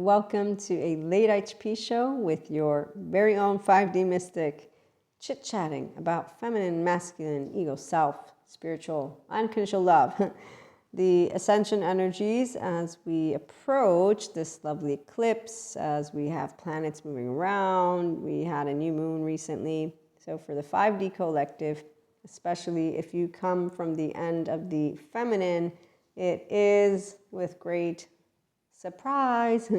Welcome to a late IHP show with your very own 5D mystic, chit-chatting about feminine, masculine, ego, self, spiritual, unconditional love, the ascension energies as we approach this lovely eclipse, as we have planets moving around. We had a new moon recently. So for the 5D collective, especially if you come from the end of the feminine, it is with great surprise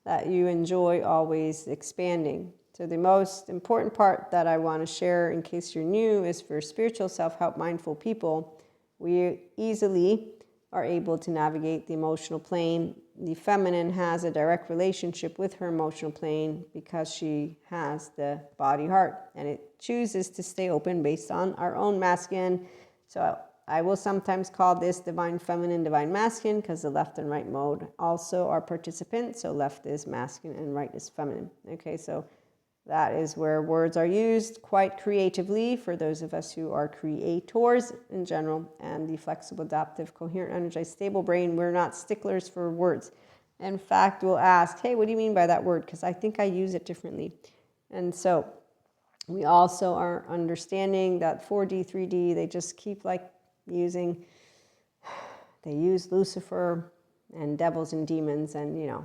that you enjoy always expanding. So the most important part that I want to share in case you're new is for spiritual self-help mindful people, we easily are able to navigate the emotional plane. The feminine has a direct relationship with her emotional plane because she has the body heart, and it chooses to stay open based on our own masculine. So I will sometimes call this divine feminine, divine masculine, because the left and right mode also are participants. So left is masculine and right is feminine. Okay, so that is where words are used quite creatively for those of us who are creators in general. And the flexible, adaptive, coherent, energized, stable brain, we're not sticklers for words. In fact, we'll ask, hey, what do you mean by that word? Because I think I use it differently. And so we also are understanding that 4D, 3D, they just keep they use Lucifer and devils and demons, and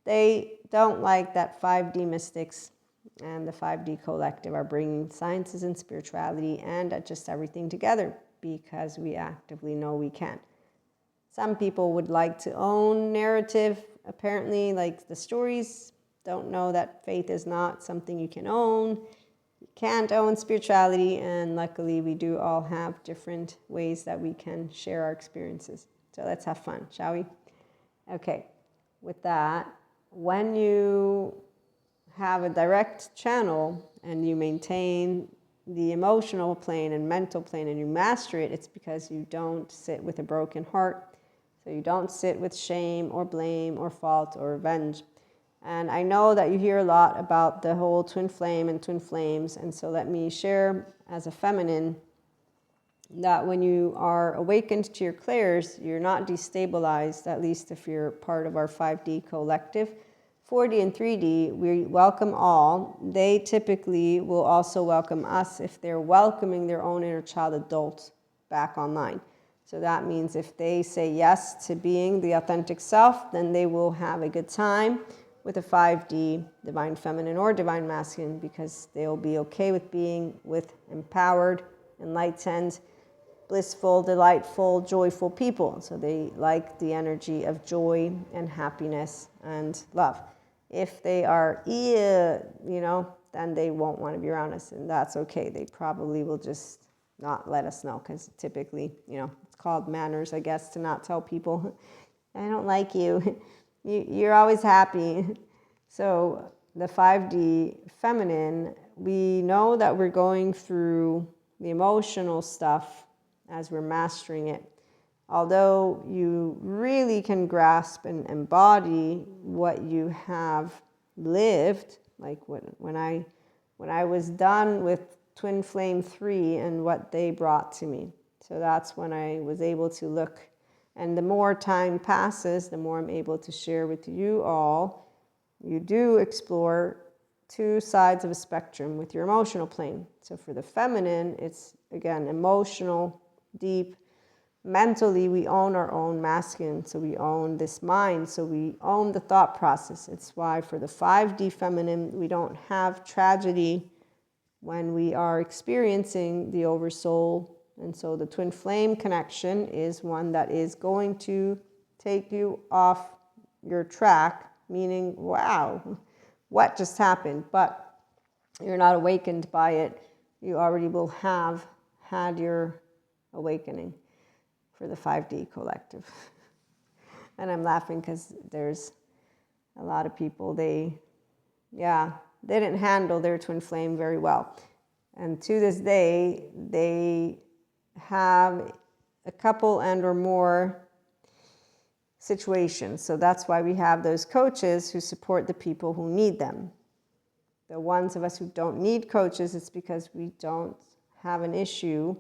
they don't like that 5D mystics and the 5D collective are bringing sciences and spirituality and just everything together, because we actively know we can. Some people would like to own narrative, apparently, like the stories, don't know that faith is not something you can own. Can't own spirituality, and luckily we do all have different ways that we can share our experiences. So let's have fun, shall we? Okay, with that, when you have a direct channel and you maintain the emotional plane and mental plane and you master it, it's because you don't sit with a broken heart. So you don't sit with shame or blame or fault or revenge. And I know that you hear a lot about the whole twin flame and twin flames. And so let me share as a feminine that when you are awakened to your clairs, you're not destabilized, at least if you're part of our 5D collective. 4D and 3D, we welcome all. They typically will also welcome us if they're welcoming their own inner child adult back online. So that means if they say yes to being the authentic self, then they will have a good time with a 5D, divine feminine or divine masculine, because they'll be okay with being with empowered, enlightened, blissful, delightful, joyful people. So they like the energy of joy and happiness and love. If they are, then they won't want to be around us, and that's okay. They probably will just not let us know, because typically, it's called manners, I guess, to not tell people, I don't like you. You're always happy. So the 5D feminine, we know that we're going through the emotional stuff as we're mastering it. Although you really can grasp and embody what you have lived, like when I was done with Twin Flame 3 and what they brought to me. So that's when I was able to look. And the more time passes, the more I'm able to share with you all. You do explore two sides of a spectrum with your emotional plane. So for the feminine, it's, again, emotional, deep. Mentally, we own our own masculine. So we own this mind. So we own the thought process. It's why for the 5D feminine, we don't have tragedy when we are experiencing the oversoul. And so the twin flame connection is one that is going to take you off your track, meaning, wow, what just happened? But you're not awakened by it. You already will have had your awakening for the 5D collective. And I'm laughing because there's a lot of people, they didn't handle their twin flame very well. And to this day, they have a couple and or more situations. So that's why we have those coaches who support the people who need them. The ones of us who don't need coaches, it's because we don't have an issue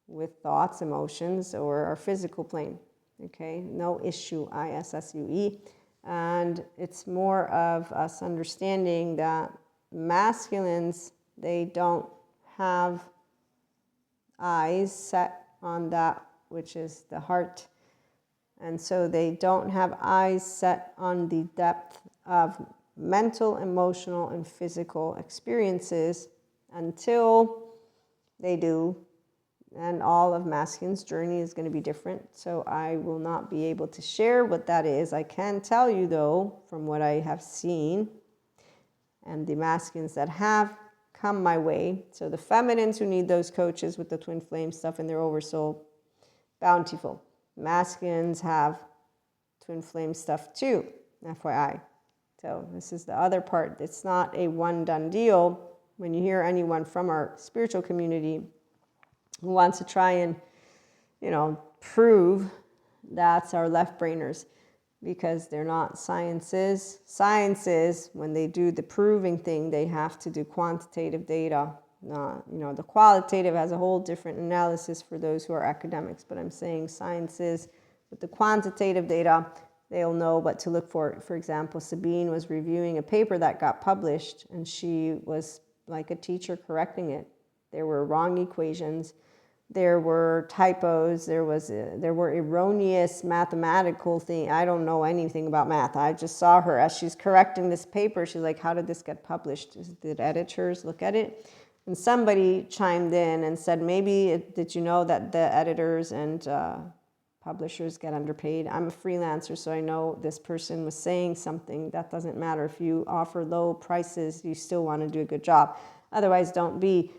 with thoughts, emotions, or our physical plane. Okay, no issue, ISSUE. And it's more of us understanding that masculines, they don't have eyes set on that which is the heart. And so they don't have eyes set on the depth of mental, emotional, and physical experiences until they do. And all of masculine's journey is going to be different. So I will not be able to share what that is. I can tell you, though, from what I have seen, and the masculines that have come my way. So the feminines who need those coaches with the twin flame stuff in their oversoul, bountiful. Masculines have twin flame stuff too, FYI. So this is the other part. It's not a one done deal. When you hear anyone from our spiritual community who wants to try and, prove, that's our left brainers, because they're not sciences. Sciences, when they do the proving thing, they have to do quantitative data. The qualitative has a whole different analysis for those who are academics, but I'm saying sciences with the quantitative data, they'll know what to look for. For example, Sabine was reviewing a paper that got published, and she was like a teacher correcting it. There were wrong equations. There were typos. There were erroneous mathematical things. I don't know anything about math. I just saw her as she's correcting this paper. She's like, how did this get published? Did editors look at it? And somebody chimed in and said, did you know that the editors and publishers get underpaid? I'm a freelancer, so I know this person was saying something. That doesn't matter. If you offer low prices, you still want to do a good job. Otherwise, don't be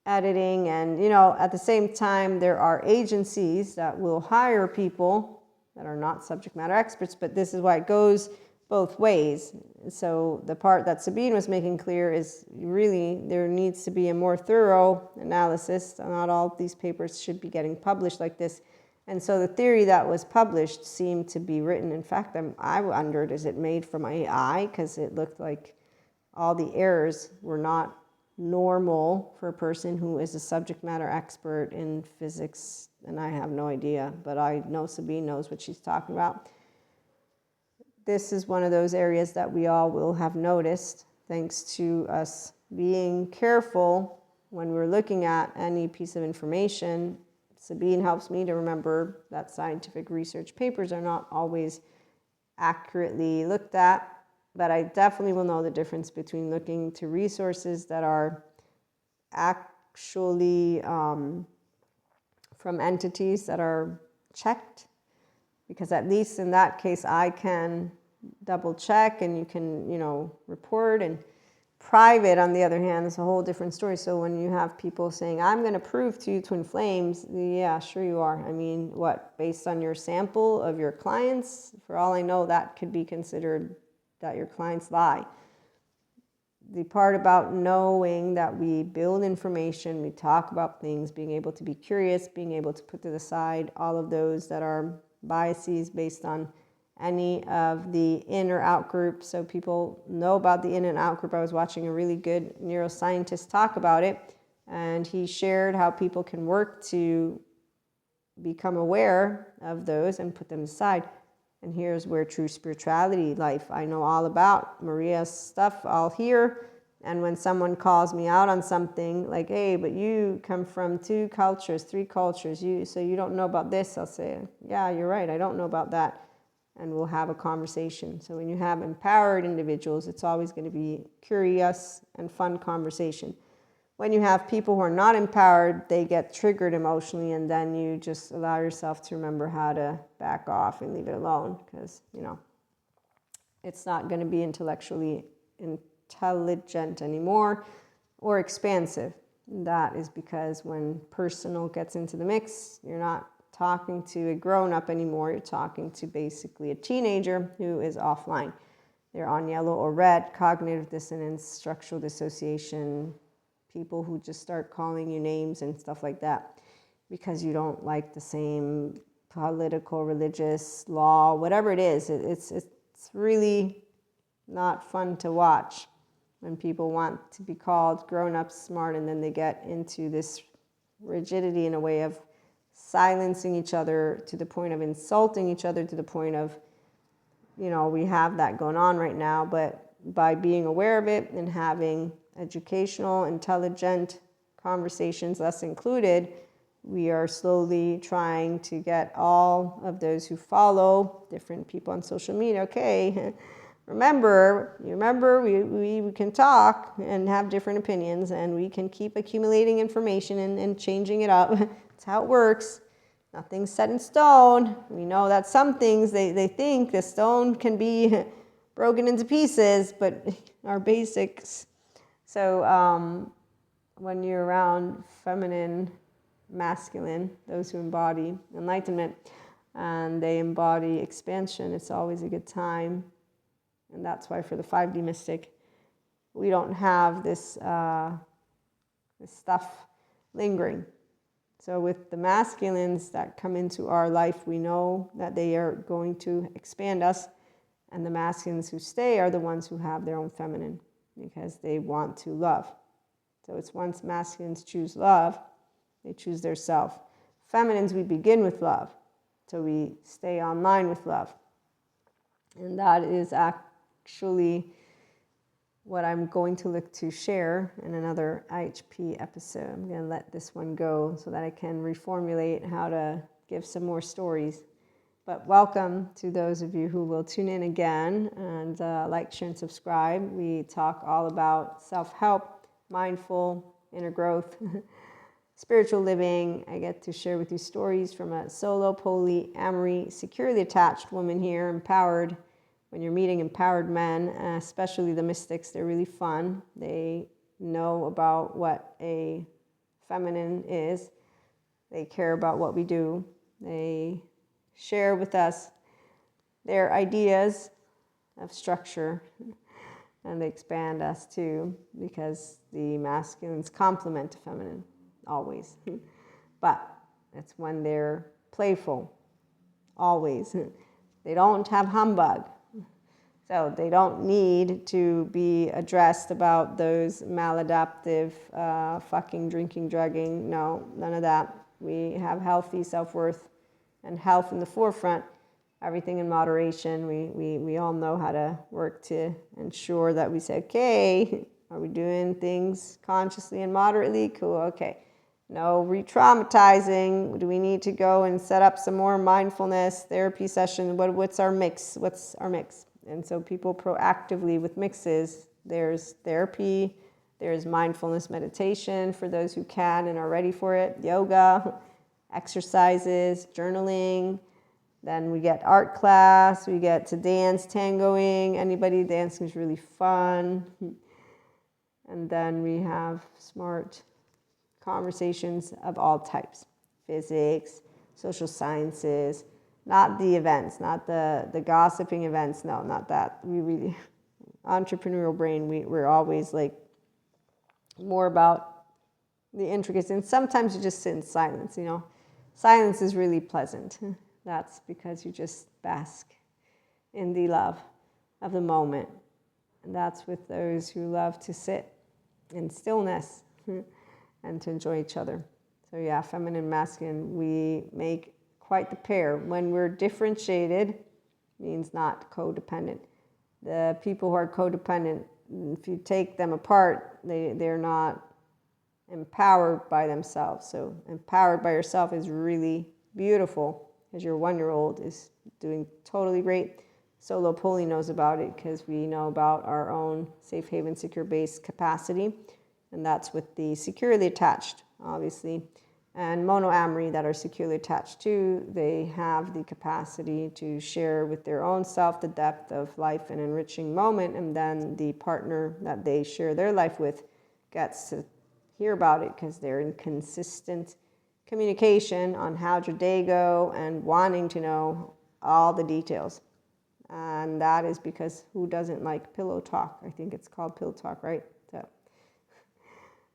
editing. And, at the same time, there are agencies that will hire people that are not subject matter experts, but this is why it goes both ways. So the part that Sabine was making clear is really there needs to be a more thorough analysis. Not all of these papers should be getting published like this. And so the theory that was published seemed to be written. In fact, I wondered, is it made from AI? Because it looked like all the errors were not normal for a person who is a subject matter expert in physics. And I have no idea, but I know Sabine knows what she's talking about. This is one of those areas that we all will have noticed, thanks to us being careful when we're looking at any piece of information. Sabine helps me to remember that scientific research papers are not always accurately looked at, but I definitely will know the difference between looking to resources that are actually from entities that are checked, because at least in that case I can double check and you can, report. And private, on the other hand, is a whole different story. So when you have people saying, I'm going to prove to you twin flames, yeah, sure you are. I mean, what, based on your sample of your clients? For all I know, that could be considered that your clients lie. The part about knowing that we build information, we talk about things, being able to be curious, being able to put to the side all of those that are biases based on any of the in or out group. So people know about the in and out group. I was watching a really good neuroscientist talk about it, and he shared how people can work to become aware of those and put them aside. And here's where true spirituality life, I know all about Maria's stuff, all here. And when someone calls me out on something like, hey, but you come from 2 cultures, 3 cultures, so you don't know about this, I'll say, yeah, you're right, I don't know about that. And we'll have a conversation. So when you have empowered individuals, it's always going to be curious and fun conversation. When you have people who are not empowered, they get triggered emotionally, and then you just allow yourself to remember how to back off and leave it alone, because, it's not going to be intellectually intelligent anymore or expansive. That is because when personal gets into the mix, you're not talking to a grown-up anymore. You're talking to basically a teenager who is offline. They're on yellow or red, cognitive dissonance, structural dissociation, people who just start calling you names and stuff like that because you don't like the same political, religious, law, whatever it is. It's really not fun to watch when people want to be called grown-up, smart, and then they get into this rigidity in a way of silencing each other to the point of insulting each other, to the point of we have that going on right now, but by being aware of it and having educational, intelligent conversations, us included, we are slowly trying to get all of those who follow different people on social media, okay, remember, we can talk and have different opinions, and we can keep accumulating information and changing it up. That's how it works. Nothing's set in stone. We know that some things, they think the stone can be broken into pieces, but our basics. So when you're around feminine, masculine, those who embody enlightenment, and they embody expansion, it's always a good time. And that's why for the 5D mystic, we don't have this stuff lingering. So with the masculines that come into our life, we know that they are going to expand us. And the masculines who stay are the ones who have their own feminine, because they want to love. So it's once masculines choose love, they choose their self. Feminines, we begin with love. So we stay online with love. And that is actually what I'm going to look to share in another IHP episode. I'm going to let this one go so that I can reformulate how to give some more stories. But welcome to those of you who will tune in again and like, share, and subscribe. We talk all about self-help, mindful, inner growth, spiritual living. I get to share with you stories from a solo, polyamory, securely attached woman here, empowered. When you're meeting empowered men, especially the mystics, they're really fun. They know about what a feminine is. They care about what we do. They share with us their ideas of structure, and they expand us too, because the masculines complement the feminine, always. But it's when they're playful, always. They don't have humbug. So they don't need to be addressed about those maladaptive fucking, drinking, drugging. No, none of that. We have healthy self-worth and health in the forefront. Everything in moderation. We all know how to work to ensure that we say, okay, are we doing things consciously and moderately? Cool, okay. No re-traumatizing. Do we need to go and set up some more mindfulness therapy session? What's our mix? What's our mix? And so people proactively with mixes, there's therapy, there's mindfulness meditation for those who can and are ready for it, yoga, exercises, journaling. Then we get art class, we get to dance, tangoing. Anybody dancing is really fun. And then we have smart conversations of all types, physics, social sciences, not the events, not the gossiping events. No, not that. We really, entrepreneurial brain, we're always like more about the intricacies. And sometimes you just sit in silence, Silence is really pleasant. That's because you just bask in the love of the moment. And that's with those who love to sit in stillness and to enjoy each other. So yeah, feminine, masculine, we make quite the pair. When we're differentiated, means not codependent. The people who are codependent, if you take them apart, they're not empowered by themselves. So empowered by yourself is really beautiful, because your 1-year-old is doing totally great. Solo poly knows about it, because we know about our own safe haven, secure base capacity. And that's with the securely attached, obviously. And monoamory that are securely attached to, they have the capacity to share with their own self the depth of life and enriching moment, and then the partner that they share their life with gets to hear about it, because they're in consistent communication on how your day go and wanting to know all the details. And that is because who doesn't like pillow talk? I think it's called pillow talk, right? So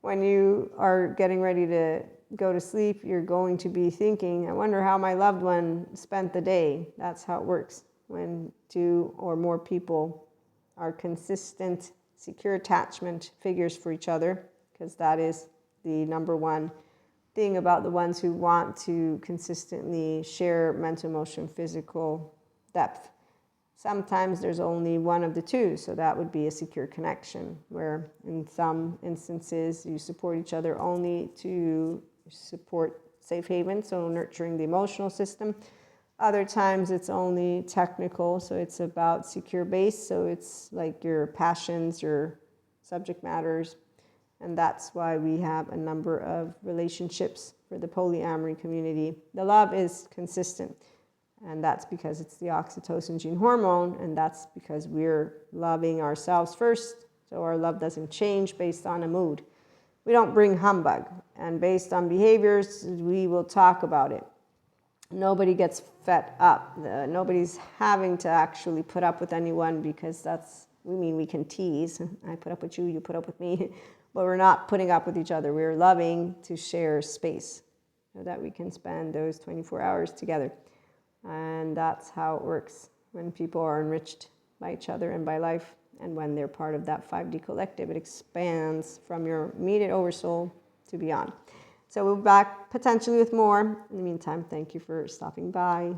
when you are getting ready to go to sleep, you're going to be thinking, I wonder how my loved one spent the day. That's how it works. When 2 or more people are consistent, secure attachment figures for each other, because that is the number one thing about the ones who want to consistently share mental, emotion, physical depth. Sometimes there's only one of the two, so that would be a secure connection, where in some instances you support each other only to support safe haven, so nurturing the emotional system. Other times it's only technical, so it's about secure base, so it's like your passions, your subject matters, and that's why we have a number of relationships for the polyamory community. The love is consistent. And that's because it's the oxytocin gene hormone, and that's because we're loving ourselves first, so our love doesn't change based on a mood. We don't bring humbug, and based on behaviors, we will talk about it. Nobody gets fed up. Nobody's having to actually put up with anyone, because we can tease. I put up with you, you put up with me, but we're not putting up with each other. We're loving to share space so that we can spend those 24 hours together. And that's how it works when people are enriched by each other and by life. And when they're part of that 5D collective, it expands from your immediate oversoul to beyond. So we'll be back potentially with more. In the meantime, thank you for stopping by.